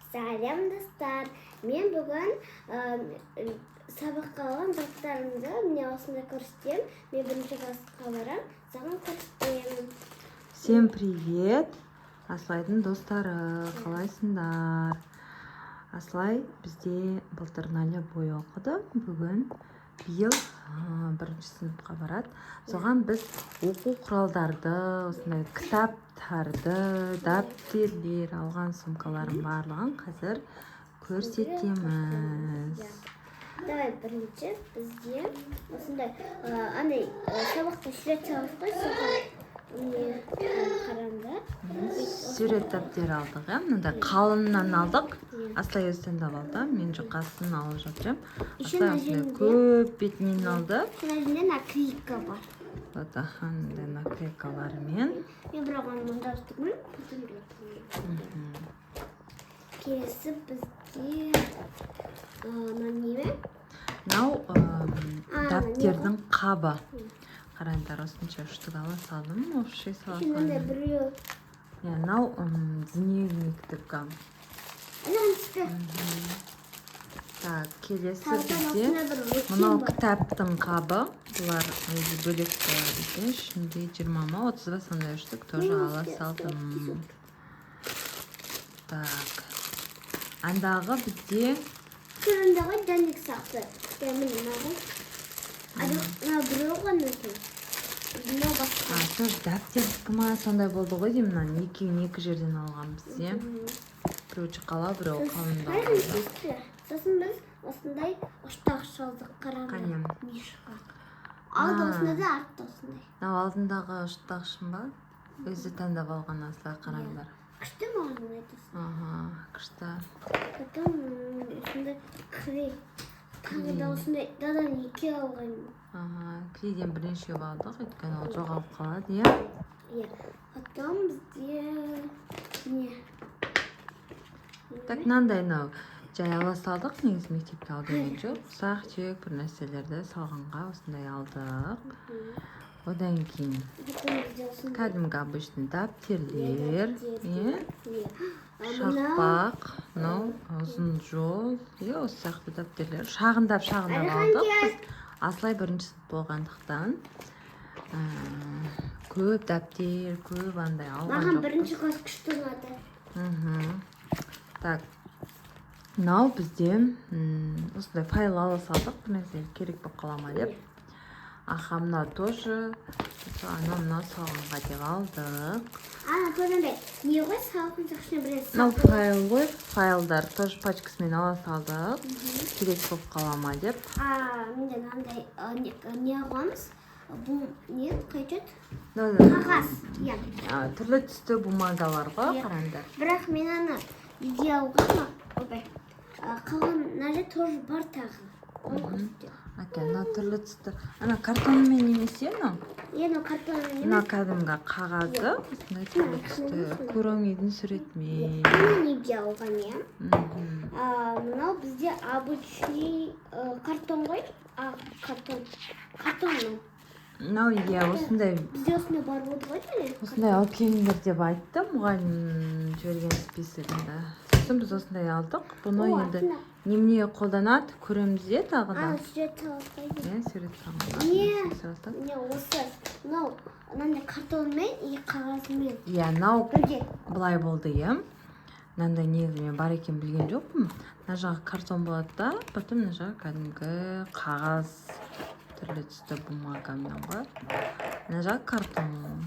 Сәлем достар. Мен бүгін сабаққа алған заттарымды міне осында көрсетемін. Мен бірінші классқа барам, саған көрсетемін. Всем привет! Аслайдың достары, қалайсыңдар? Аслай бізде былтыр Наля бой оқыды. Бүгін биыл бірінші сыныпқа барады. Соған біз оқу құралдарды, осындай кітаптарды, дәптерлер алған сумкалардың барлығын қазір көрсетеміз. Давай бірінші бізде осындай сабақта сурет салып қой, соған қараңдар. Сурет дәптер алдық, мынандай қалыңнан алдық. Аслай өзі таңдап алды, мен жұқасын алып жатырмын. Аслай осындай көп бетінен алды. Мына наклейка бар. Вот мындай наклейкаларымен. Мен бірақ оны мұнда ұстаймын. Келесі бізде неме? Мынау дәптердің қабы. Қараңдар, осынша үштік ала салдым. Общий салған. Мынау дневниктік. Так, келесі бізде мынау кітаптың қабы. Бұлар өзі бөлек болады екен. Ішінде 20-30 сондай үштік тоже ала салдым. Так. Андағы бізде Шырындағы дәнек сақты. Біреу ғана екен. Тоже дәптердікі ма сондай болды ғой деймін. Екеуін екі жерден алған бізде. Біреу жұқала, біреу қалыңдау. Сосын біз осындай ұштағыш алдық, қараңдар. Мишқа. Алды осындай да артты осындай. Алдындағы ұштағышын ба? Өзі таңдап алған Аслай, қараңдар. Күшті маған айтасың. Күшті. Потом осындай клей. Тағы да осындай дадан екі алғанмын. Клейден бірінші алдық, өйткені ол жоғалып қалады, иә? Потом бізде не? Так, мынандай жай ала салдық, негізі мектепте алдымен жоқ. Ұсақ түйек бір нәрселерді салғанға осындай алдық. Одан кейін кәдімгі обычный дәптерлер, шақпақ, ұзын жол, осы сияқты дәптерлер. Шағындап алдық. Аслай бірінші сынып болғандықтан көп дәптер, көп андай алған жоқпыз. Маған бірінші класс күшті ұнады. Так, мынау бізде осындай файл ала салдық, бір нәрсе керек болып қала ма деп. Мынау тоже мынау салғанға деп алдық. Көрінбей, не ғой салғын сақшына біраз салдық? Мынау файл ғой, файлдар тоже пачкасымен ала салдық. Керек болып қала ма деп. Менден андай не алғанбыз? Бұл не қайтет? Қағаз. Түрлі түсті бумагалар ғой, қараңдар. Бірақ мен ана үйге алған ма? Қалған нәрсе тоже бар тағы. Мына түрлі түсті. Картонмен немесе мынау? Картонмен немесе? Мына кәдімгі қағазды, осындай түрлі түсті. Көремейдің суретмен. Мен үйге алған, иә? Мынау бізде обычный картон ғой? Картон мынау. Мынау, иә, осындай. Бізде осындай бар болды ғой, және? Осындай алып келіңдер деп айтты, мұғалім жіберген списогында. Сосын біз осындай алдық. Бұны енді немене қолданады, көреміз де тағы да. Сурет салып сурет салып. Не, осы. Мынау, мынандай картонмен и қағазымен. Мынау былай болды, иә. Мынандай негізі мен бар екен білген жоқпын. Мына жағы картон болады да, потом мына жағы кәдімгі қағаз, түрлі түсті бумагамен бар. Мына жағы картон.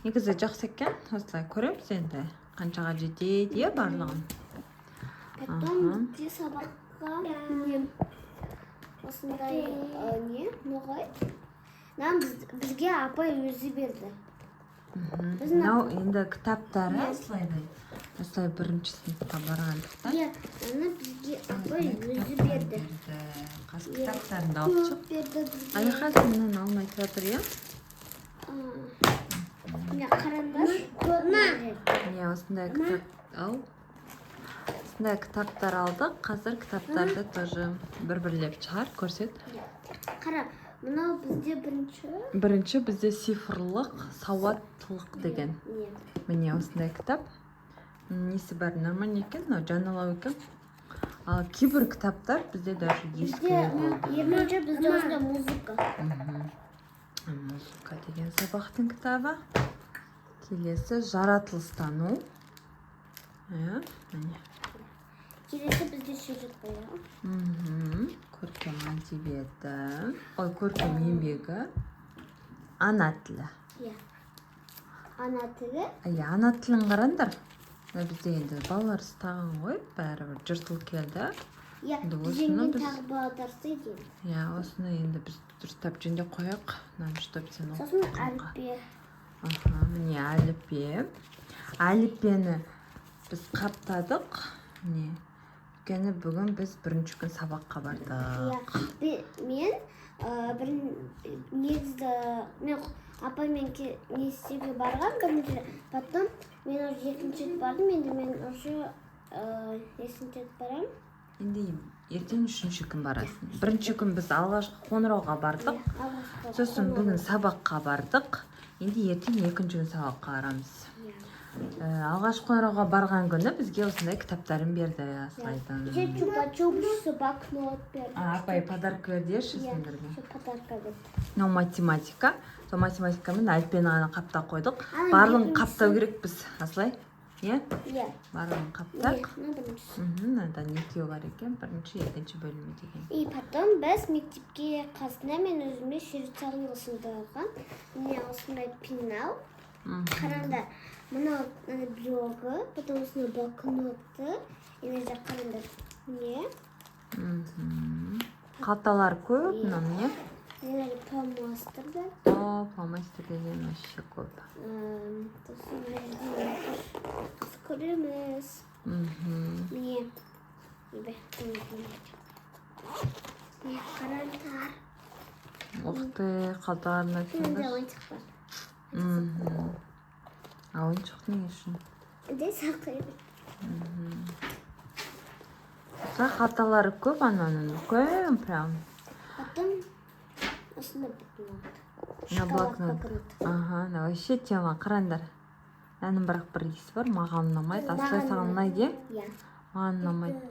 Негізі жақсы екен, осылай көреміз енді. Қаншаға жетеді, е барлығын. Потом бізде сабаққа осындай не, ноғай. Бізге апай өзі берді. Мынау енді кітаптары осылай бірінші сыныпқа барғандықтан. Бізге апай өзі берді. Қазір кітаптарында алып шық. Аяққа сенен алмай тұратыр, е? Қараңдар. Осындай кітап ал. Осындай кітаптар алдық. Қазір кітаптарды тоже бір-бірлеп шығар, көрсет. Қара, мынау бізде бірінші. Бірінші бізде цифрлық сауаттылық деген. Міне осындай кітап. несі бар нормально екен, мынау жаналау екен. Ал кейбір кітаптар бізде даже ескі болды. Ерманжа бізде осында музыка. Музыка деген сабақтың кітабы. Келесі жаратылыстану. Міне. Келесі бізде сюжет қояды. Көркем әдебиеті. Ой, көркем еңбегі. Ана тілі. Ана тілі. Ана тілін қараңдар. Бізде енді балалар ұстаған ғой, бәрібір жыртылып келді. Дүзенген тағы баладарсы деймін. Осыны енді біз дұрыстап жөнде қояқ. Чтоб сен сосын әліппе. Міне әліппе. Әліппені біз қаптадық. Өйткені бүгін біз бірінші күн сабаққа бардық. Мен апаймен не істеуге барған бірінші, потом мен уже екінші рет бардым, енді мен уже екінші рет барам. Енді ертең үшінші күн барасың. Бірінші күн біз алғашқы қоңырауға бардық, сосын бүгін сабаққа бардық, енді ертең екінші күн сабаққа барамыз. Алғашқы қоңырауға барған күні бізге осындай кітаптарын берді Аслайдың. Чупа-чупсы, блокнот берді. Апай подарка берді сіздерге. Подарка берді. Мынау математика. Сол математикамен әліппені ғана қаптап қойдық. Барлығын қаптау керек біз, Аслай. Барлығын қаптақ. Мынадан екеу бар екен, бірінші, екінші бөлімі деген. И потом біз мектепке қасында мен өзіме шерицалы осында алған. Міне осындай пенал. Қараңдар, мынау блогы, потом осындай блокноты. Енді жақ қараңдар. Міне. Қалталар көп, міне. Мені фломастер бар. Фломастер деген вообще көп. Көреміз. Міне. Міне қараңдар. Оқты, қалталарына Міне ойыншық бар. Ойыншық не үшін? Де сақайды. Қалталары көп, ананың үлкен прям. Потом осында блокнот. Вообще тема, қараңдар. Әнің бірақ бір есі бар, маған ұнамайды. Аслай саған ұнайды? Маған ұнамайды.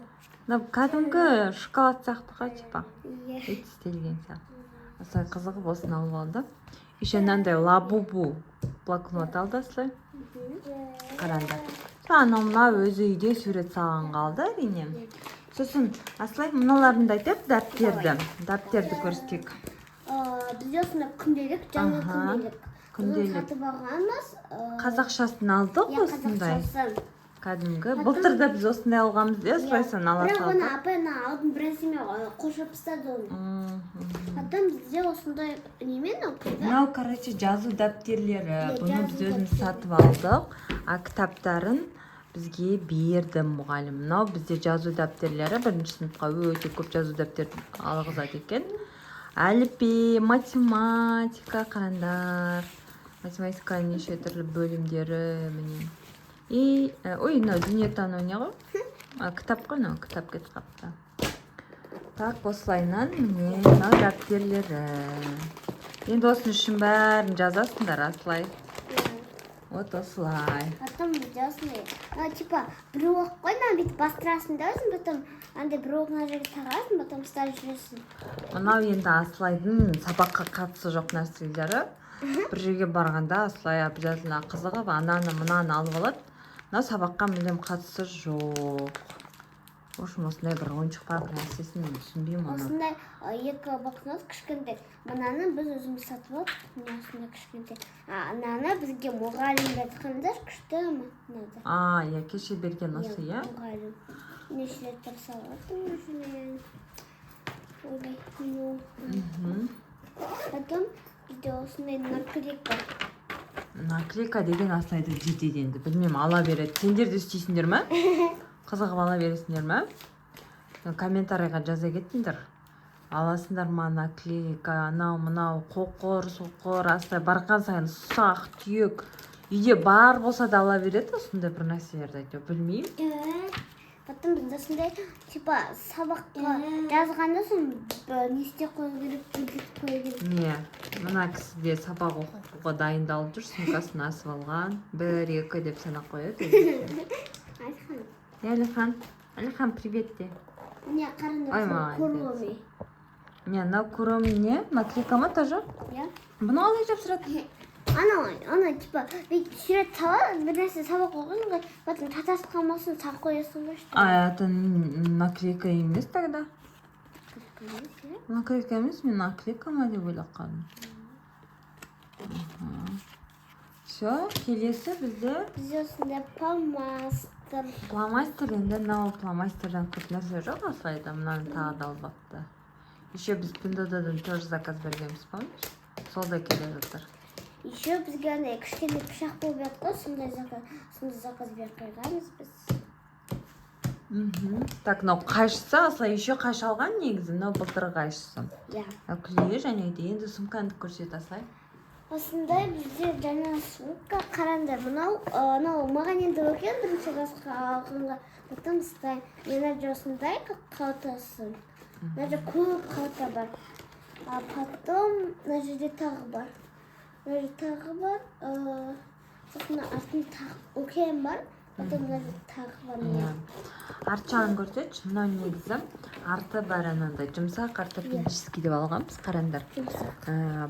Кәдімгі шоколад сияқты типа. Ет істелген сияқты. Аслай қызығып осыны алып алды. Еще мынандай лабубу блокнот алды Аслай. Қараңдар. Анау өзі үйде сурет салған қалды, әрине. Сосын Аслай мыналарын да айтып, дәптерді көрсетейік. Бізде осында күнделік, жаңа күнделік. Сатып алғанбыз. Қазақшасын алдық осындай. Кәдімгі. Былтыр да біз осындай алғанбыз, Аслайсан ала салдық. Бірақ оны апайна алдым бірәсіме қошып ұстады оны. Потом бізде осындай немен оқиды. Мынау, жазу дәптерлері. Бұны біз өзіміз сатып алдық. Кітаптарын бізге берді мұғалім. Мынау бізде жазу дәптерлері. Бірінші сыныпқа өте көп жазу дәптер алғызады екен. Әліппе, математика, қараңдар. Математика неше түрлі бөлімдері, міне. Мынау дүниетану не ғой? Кітап қой, мынау кітап кетіп қапты. Так, осылайынан міне мынау дәптерлері. Енді осының үшін бәрін жазасыңдар, Аслай. Вот осылай. Потом бізде осындай. Типа, бір оқ қой, бүйтіп бастырасың да өзің, потом андай бір оғына жерге тағасың, потом ұстап жүресің. Мынау енді Аслайдың сабаққа қатысы жоқ нәрселері. Бір жерге барғанда Аслай обязательно қызығып, ананы мынаны алып алады. Мынау сабаққа мүлдем қатысы жоқ. Осындай бір ойыншық бар, бір нәрсесін түсінбеймін оны. Осындай екі блокнот кішкентай. Мынаны біз өзіміз сатып алдық. Міне осындай кішкентай. Ананы бізге мұғалім берді. Қараңдар, күшті мынада. Кеше берген осы, иә? Мұғалім. Неше рет тырыса алатын өзімен. Потом бізде осындай наклейка. Наклейка деген Аслайды жетеді енді. Білмеймін, ала береді. Сендер де істейсіңдер ме? Қызығып ала бересіңдер ме? Комментарийға жаза кеттіңдер. Аласыңдар ма наклейка, анау-мынау, қоқыр, соқыр, Аслай барған сайын ұсақ, түйек. Үйде бар болса да ала береді, осындай бір нәрселерді айтып, білмеймін. Потом бізде осындай, типа, сабаққа жазғанда соң не істеп қою керек, бүлдетіп қою керек. Не, мына кісіде сабақ оқуға дайындалып жүр, сумкасын асып алған. 1, 2 деп санап қояды. Алихан, привет де. Міне қараңдар, Ой, осыны молодец. куроми. Не, мынау куроми не? Наклейка ма тоже? Иә. Бұны қалай жапсырады? Ана типа бүйтіп сурет салады, бір нәрсе салып қойған, потом татасып қалмасын салып қоясың ба, что? А, это наклейка емес тогда? Наклейка емес, мен наклейка ма деп ойлап қалдым. Все, келесі бізде осындай фломастер. фломастер. Енді мынау фломастерден көп нәрсе жоқ осылайда. Мынаны тағы да албапты. Еще біз Пиндодадан тоже заказ бергенбіз, помнишь? Сол да келе жатыр. Еще бізге андай кішкене пышақ болып еді ғой, сондай заказ беріп қойғанбыз біз. Так, мынау қайшысы, осылай еще қайшы алған негізі, мынау былтыр қайшысы. Иә. Күле және де енді сумканы көрсет осылай. Осындай бізде жаңа сумка, қараңдар, мынау маған енді өткен бірінші классқа алғанға, потом осындай, мен осындай қалтасы. Мына жерде көп қалта бар. А потом мына жерде тағы бар. Сосын артында тағы үлкен бар. Потом мына жерде тағы бар. Арт жағын көрсетші, мынау негізі арты бар анандай жұмсақ ортопедический деп алғанбыз, қараңдар.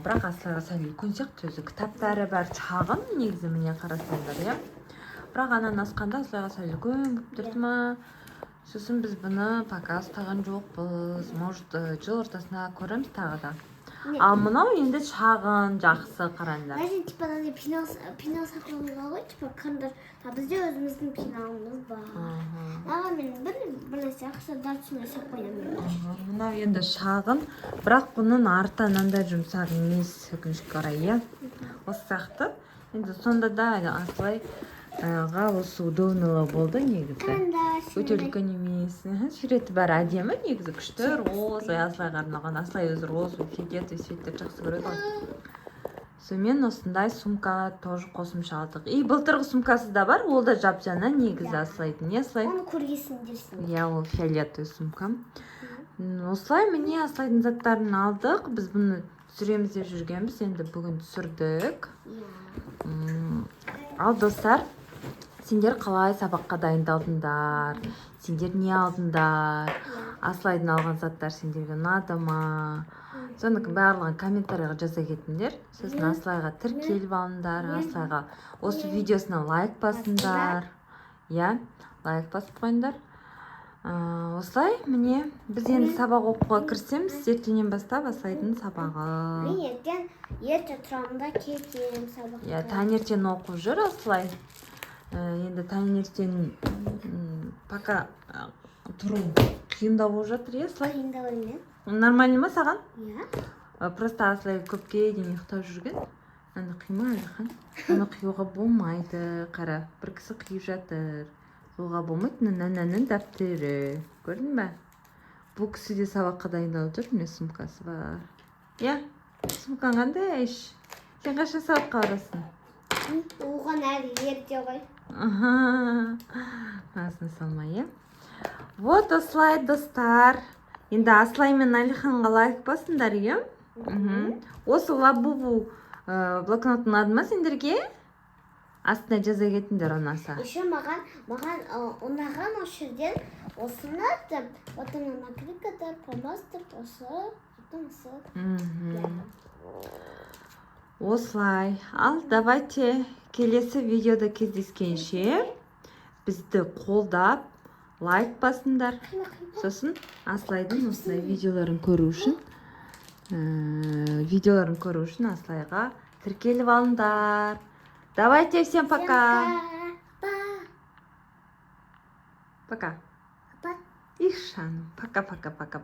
Бірақ аслайға сәл үлкен сияқты өзі. Кітаптары бар шағын негізі, міне қарасаңдар, иә. Бірақ анан асқанда аслайға сәл үлкен болып тұрды ма. Сосын біз бұны пока ұстаған жоқпыз. Может, жыл ортасына көреміз тағы да. Ал мынау енді шағын, жақсы, қараңдар. Мәжен, типа, пенал сақланға ғой, типа, қараңдар, бізде өзіміздің пеналымыз бар. Аға мен бір нәрсе ақша дартысына сақ қоямын. Мынау енді шағын, бірақ бұның арты анандай жұмсақ емес, өкінішке орай, иә. Осы сияқты. Енді сонда да аслайға осы удобнылы болды негізі. Өте үлкен емес. Суреті бәрі әдемі негізі, күшті, роз, аслайға арналған. Аслай өзі роз, фиолет, цветтер жақсы көреді ғой. Сонымен осындай сумка тоже қосымша алдық. И былтырғы сумкасы да бар, ол да жап-жаңа негізі аслайдың. Не аслай? Оны көргесіңдерсің. Иә, ол фиолетовый сумка. Осылай міне аслайдың заттарын алдық. Біз бұны түсіреміз деп жүргенбіз, енді бүгін түсірдік. Ал достар, сендер қалай сабаққа дайындалдыңдар? Сендер не алдыңдар? Аслайдың алған заттар сендерге ұнады ма? Соны барлығын комментарийға жаза кетіңдер. Сосын Аслайға тіркеліп алыңдар. Аслайға осы видеосына лайк басыңдар. Иә, лайк басып қойыңдар. Осылай, міне, біз енді сабақ оқуға кірсеміз, ертеңнен бастап Аслайдың сабағы. Мен ерте тұрамында кетем сабаққа. Иә, таңертең оқып жүр Аслай. Енді таңертең пока тұру қиындау болып жатыр, иә, Аслай? Қиындау емес. Нормально ма саған? Иә. Просто Аслай көпке дейін ұйықтап жүрген. Ана қима Алихан. Аны қиюға болмайды. Қара, бір кісі қиып жатыр. Қиюға болмайды. Нәнәнің дәптері. Көрдің бе? Бұл кісі де сабаққа дайындалып жүр. Міне сумкасы бар. Иә? Сумкаң қандай еш? Сен қашан сабаққа барасың? Оған әлі ерте ғой. Асын салмай, иә? Вот осылай, достар. Енді Аслай мен Алиханға лайк басыңдар, иә? Осы лабубу блокноттың аты ма сендерге? Астына жаза кетіңдер ұнаса. Еще маған ұнаған осы жерден осыны деп, потом наклейкадар, фломастер, осы. Осылай. Ал давайте келесі видеода кездескенше бізді қолдап лайк басыңдар. Сосын Аслайдың осылай видеоларын көру үшін Аслайға тіркеліп алыңдар. Давайте, всем пока. Пока. Ишан. Пока. Пока.